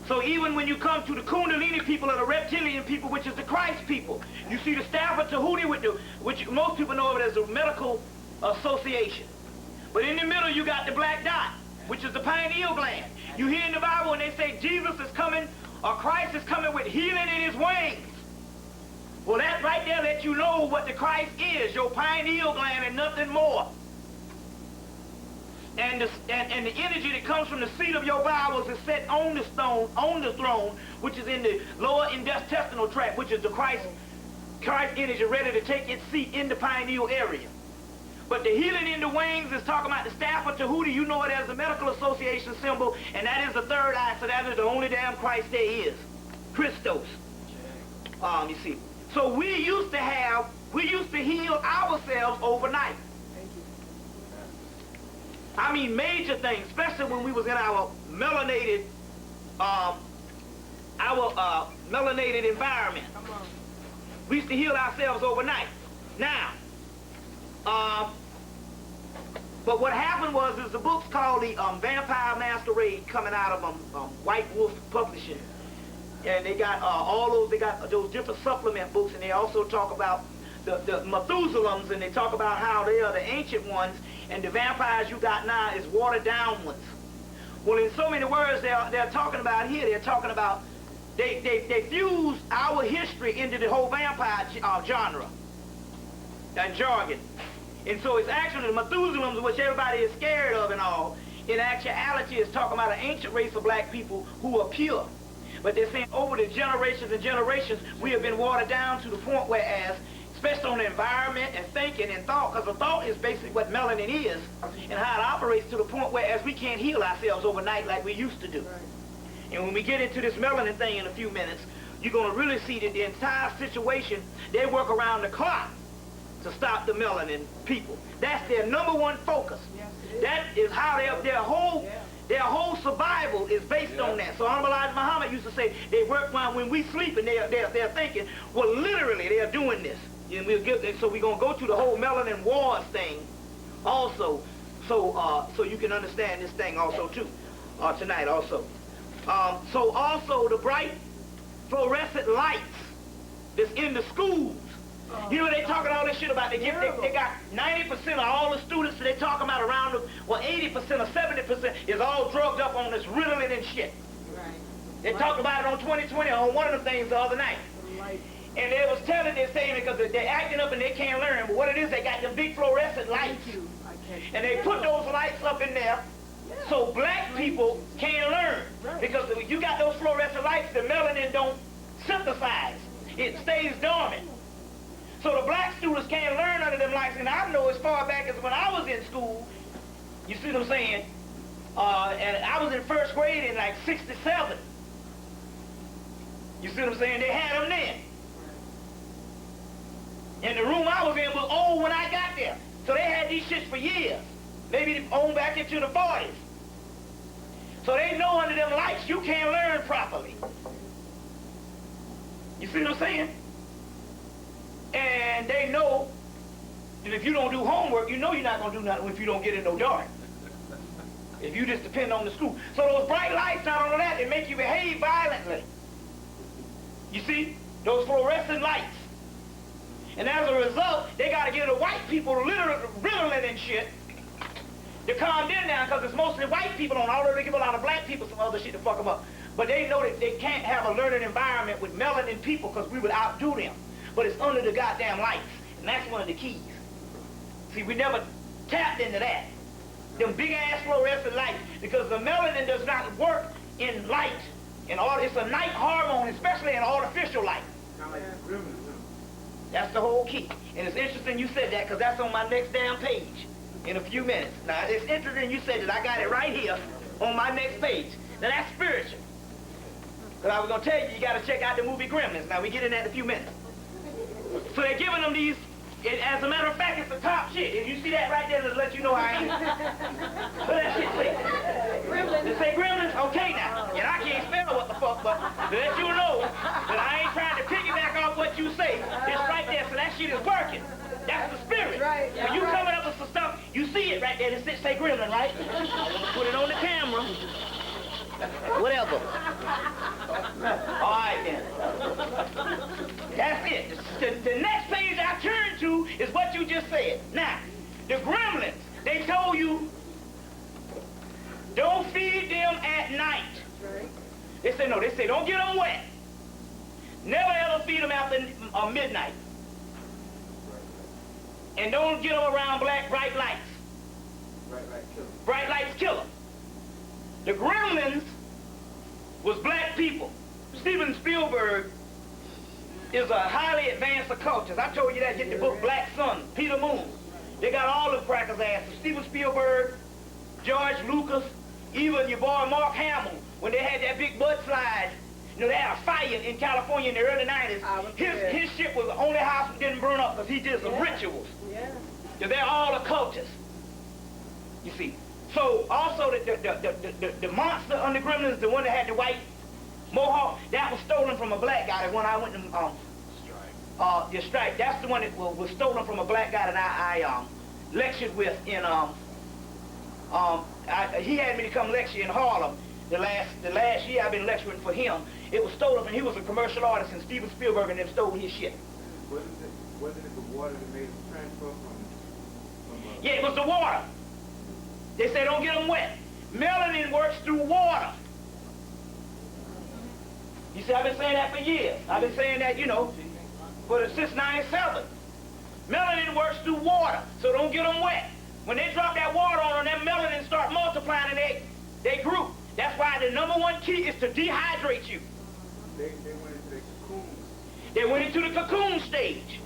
So even when you come to the Kundalini people or the reptilian people, which is the Christ people, you see the staff of Tahuti, which most people know of it as a medical association. But in the middle, you got the black dot, which is the pineal gland. You hear in the Bible when they say Jesus is coming, or Christ is coming with healing in his wings. Well, that right there lets you know what the Christ is, your pineal gland and nothing more. And the energy that comes from the seat of your bowels is set on the throne, which is in the lower intestinal tract, which is the Christ energy ready to take its seat in the pineal area. But the healing in the wings is talking about the staff of Tahuti. You know it as the medical association symbol, and that is the third eye, so that is the only damn Christ there is. Christos. You see. So we used to heal ourselves overnight. I mean major things, especially when we was in our melanated environment. We used to heal ourselves overnight. Now, but what happened was, is the book's called the Vampire Masquerade, coming out of White Wolf Publishing, and they got they got those different supplement books, and they also talk about the Methuselahs, and they talk about how they are the ancient ones, and the vampires you got now is watered down ones. Well, in so many words, they're talking about here, they're talking about, they fuse our history into the whole vampire genre and jargon. And so it's actually the Methuselahs, which everybody is scared of and all, in actuality is talking about an ancient race of black people who are pure. But they're saying over the generations and generations, we have been watered down to the point where, especially on the environment and thinking and thought, because the thought is basically what melanin is, and how it operates, to the point where as we can't heal ourselves overnight like we used to do. And when we get into this melanin thing in a few minutes, you're going to really see that the entire situation, they work around the clock to stop the melanin people. That's their #1 focus. That is how their whole survival is based on that. So Honorable Elijah Muhammad used to say they work when we sleep, and they're thinking, well, literally they're doing this. And so we're gonna go to the whole melanin wars thing also, so you can understand this thing also too, tonight also. So also the bright fluorescent lights that's in the schools. You know, they talking all this shit about they got 90% of all the students that they talking about around them, well 80% or 70% is all drugged up on this Ritalin and shit. Right. They talked about it on 2020 on one of the things the other night. And they was telling this saying because they're acting up and they can't learn. But what it is, they got them big fluorescent lights. And they put those lights up in there so black people can't learn. Because if you got those fluorescent lights, the melanin don't synthesize. It stays dormant. So the black students can't learn under them lights. And I know as far back as when I was in school, you see what I'm saying? And I was in first grade in like 67. You see what I'm saying? They had them then. And the room I was in was old when I got there. So they had these shits for years. Maybe on back into the 40s. So they know under them lights you can't learn properly. You see what I'm saying? And they know that if you don't do homework, you know you're not going to do nothing if you don't get in no dark. If you just depend on the school. So those bright lights, not only that, they make you behave violently. You see? Those fluorescent lights. And as a result, they got to get the white people Ritalin and shit to calm them down because it's mostly white people on, although they give a lot of black people some other shit to fuck them up. But they know that they can't have a learning environment with melanin people because we would outdo them. But it's under the goddamn lights. And that's one of the keys. See, we never tapped into that. Them big-ass fluorescent lights, because the melanin does not work in light. It's a night hormone, especially in artificial light. That's the whole key. And it's interesting you said that because that's on my next damn page in a few minutes. Now, it's interesting you said that. I got it right here on my next page. Now, that's spiritual. Because I was going to tell you, you got to check out the movie Gremlins. Now, we get in that in a few minutes. So they're giving them these, as a matter of fact, it's the top shit. If you see that right there, it'll let you know I ain't. What that shit say? Gremlins. It say Gremlins? Okay now. And I can't spell what the fuck, but to let you know that I ain't trying to piggyback off what you say. It's right there, so that shit is working. That's the spirit. Right. When you coming up with some stuff, you see it right there. It say Gremlin, right? Put it on the camera. Whatever. All right then. That's it. The next page I turn to is what you just said. Now, the Gremlins, they told you don't feed them at night. Right. They say no. They say don't get them wet. Never ever feed them after midnight. And don't get them around bright lights. Bright lights kill them. The Gremlins was black people. Steven Spielberg is a highly advanced occultist. I told you that, get the book Black Sun, Peter Moon. They got all the crackers' asses. Steven Spielberg, George Lucas, even your boy Mark Hamill, when they had that big mudslide, you know, they had a fire in California in the early 90s. His ship was the only house that didn't burn up because he did some rituals. Yeah. So they're all occultists. You see. So also the monster on the Gremlins, the one that had the white mohawk, that was stolen from a black guy. The one I went to the Stripe. That's the one that was stolen from a black guy that I lectured with in he had me to come lecture in Harlem. The last year I've been lecturing for him. It was stolen from, he was a commercial artist, and Steven Spielberg and them stole his shit. Wasn't it the water that made it transfer from yeah, it was the water. They say don't get them wet. Melanin works through water. You see, I've been saying that for years. I've been saying that, you know, since 97. Melanin works through water, so don't get them wet. When they drop that water on them, that melanin start multiplying and they group. That's why the #1 key is to dehydrate you. They went into the cocoon. They went into the cocoon stage.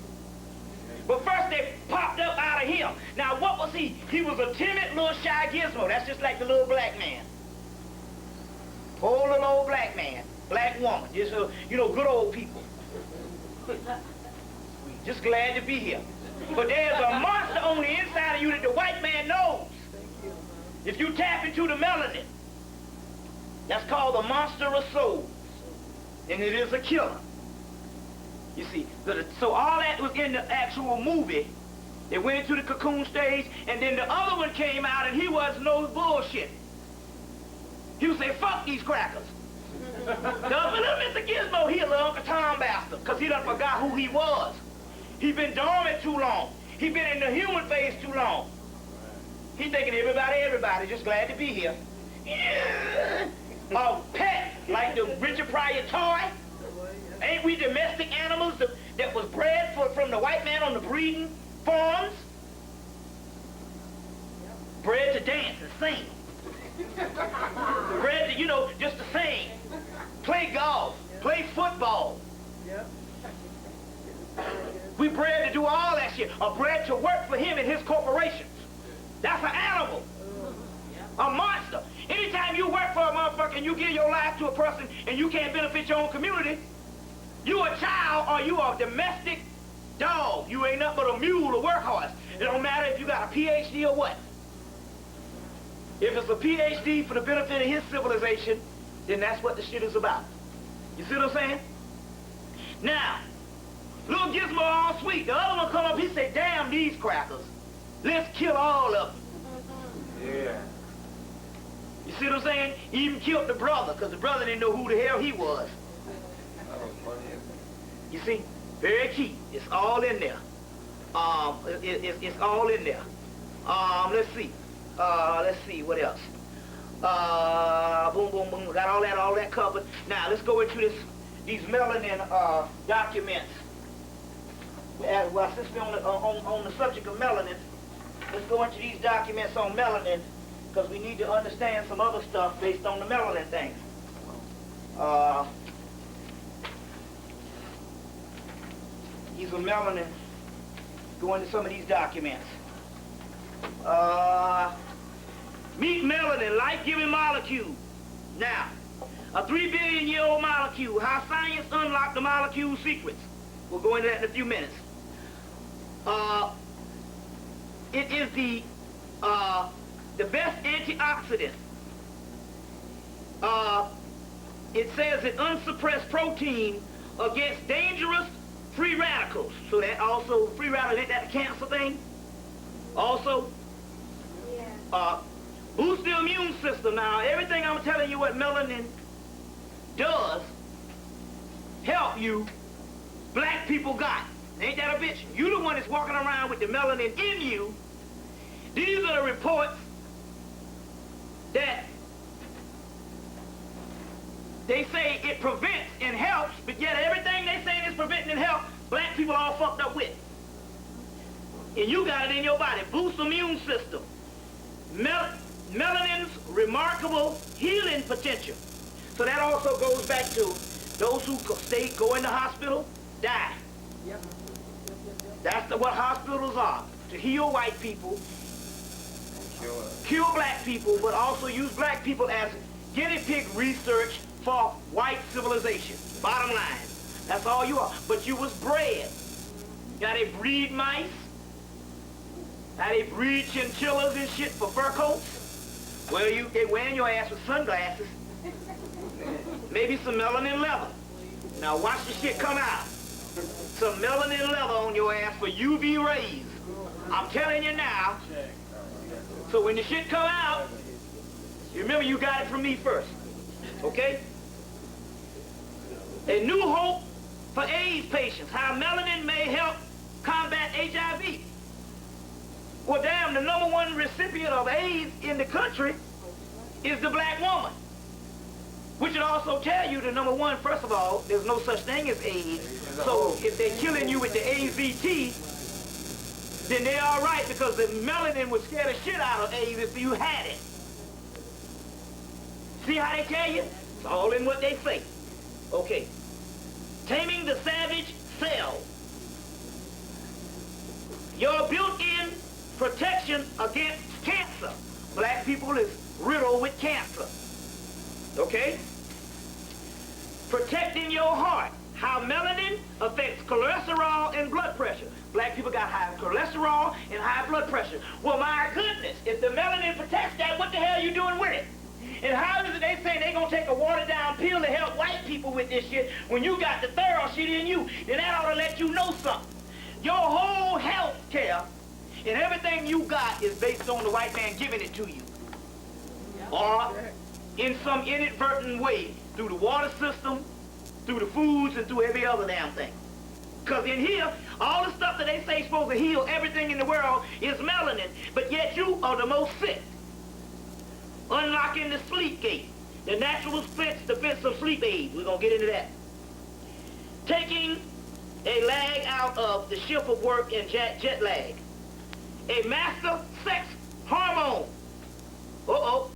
But first they popped up out of him. Now what was he? He was a timid little shy gizmo. That's just like the little black man. Old little old black man. Black woman. Just, you know, good old people. Just glad to be here. But there's a monster on the inside of you that the white man knows. If you tap into the melanin, that's called the monster of souls. And it is a killer. You see, so all that was in the actual movie. They went into the cocoon stage, and then the other one came out, and he was no bullshit. He would say, fuck these crackers. The other little Mr. Gizmo, he a little Uncle Tom bastard, because he done forgot who he was. He been dormant too long. He been in the human phase too long. He thinking everybody, just glad to be here. Yeah. Oh, pet, like the Richard Pryor toy. Ain't we domestic animals that was bred from the white man on the breeding farms? Bred to dance and sing. Bred to, you know, just to sing. Play golf. Play football. Yep. We bred to do all that shit. Or bred to work for him and his corporations. That's an animal. A monster. Anytime you work for a motherfucker and you give your life to a person and you can't benefit your own community, you a child or you a domestic dog. You ain't nothing but a mule or workhorse. It don't matter if you got a PhD or what. If it's a PhD for the benefit of his civilization, then that's what the shit is about. You see what I'm saying? Now, little Gizmo all sweet. The other one come up, he say, damn these crackers. Let's kill all of them. Yeah. You see what I'm saying? He even killed the brother, because the brother didn't know who the hell he was. That was funny. You see? Very key. It's all in there. It's all in there. Let's see. Let's see, what else? Boom, boom, boom. We got all that covered. Now, let's go into these melanin documents. Well, since we're on the subject of melanin, let's go into these documents on melanin, because we need to understand some other stuff based on the melanin thing. These are melanin. Go into some of these documents. Meet melanin, life-giving molecule. Now, a 3 billion-year-old molecule. How science unlocked the molecule secrets. We'll go into that in a few minutes. It is the best antioxidant. It says it unsuppressed protein against dangerous free radicals. So that also, free radicals, ain't that the cancer thing? Also, boost the immune system. Now, everything I'm telling you what melanin does help you, black people got. Ain't that a bitch? You the one that's walking around with the melanin in you. These are the reports that they say it prevents and helps, but yet everything they say is preventing and help, black people all fucked up with. And you got it in your body. Boost immune system. Melanin's remarkable healing potential. So that also goes back to those who go in the hospital, die. Yep. That's what hospitals are. To heal white people, cure black people, but also use black people as guinea pig research for white civilization. Bottom line. That's all you are. But you was bred. Now they breed mice. Now they breed chinchillas and shit for fur coats. Well, they wearing your ass with sunglasses. Maybe some melanin leather. Now watch the shit come out. Some melanin leather on your ass for UV rays. I'm telling you now. So when the shit come out, you remember you got it from me first. Okay? A new hope for AIDS patients. How melanin may help combat HIV. Well, damn, the #1 recipient of AIDS in the country is the black woman. Which would also tell you the #1, first of all, there's no such thing as AIDS. So if they're killing you with the AZT, then they're all right, because the melanin would scare the shit out of AIDS if you had it. See how they tell you? It's all in what they say. Okay. Taming the savage cell. Your built-in protection against cancer. Black people is riddled with cancer. Okay? Protecting your heart. How melanin affects cholesterol and blood pressure. Black people got high cholesterol and high blood pressure. Well, my goodness, if the melanin protects that, what the hell are you doing with it? And how is it they say they gonna take a watered-down pill to help white people with this shit when you got the thorough shit in you? Then that ought to let you know something. Your whole health care and everything you got is based on the white man giving it to you. Or in some inadvertent way, through the water system, through the foods, and through every other damn thing. Because in here, all the stuff that they say is supposed to heal everything in the world is melanin, but yet you are the most sick. Unlocking the sleep gate, the natural defense of sleep aid. We're going to get into that. taking a lag out of the shift of work and jet lag. A master sex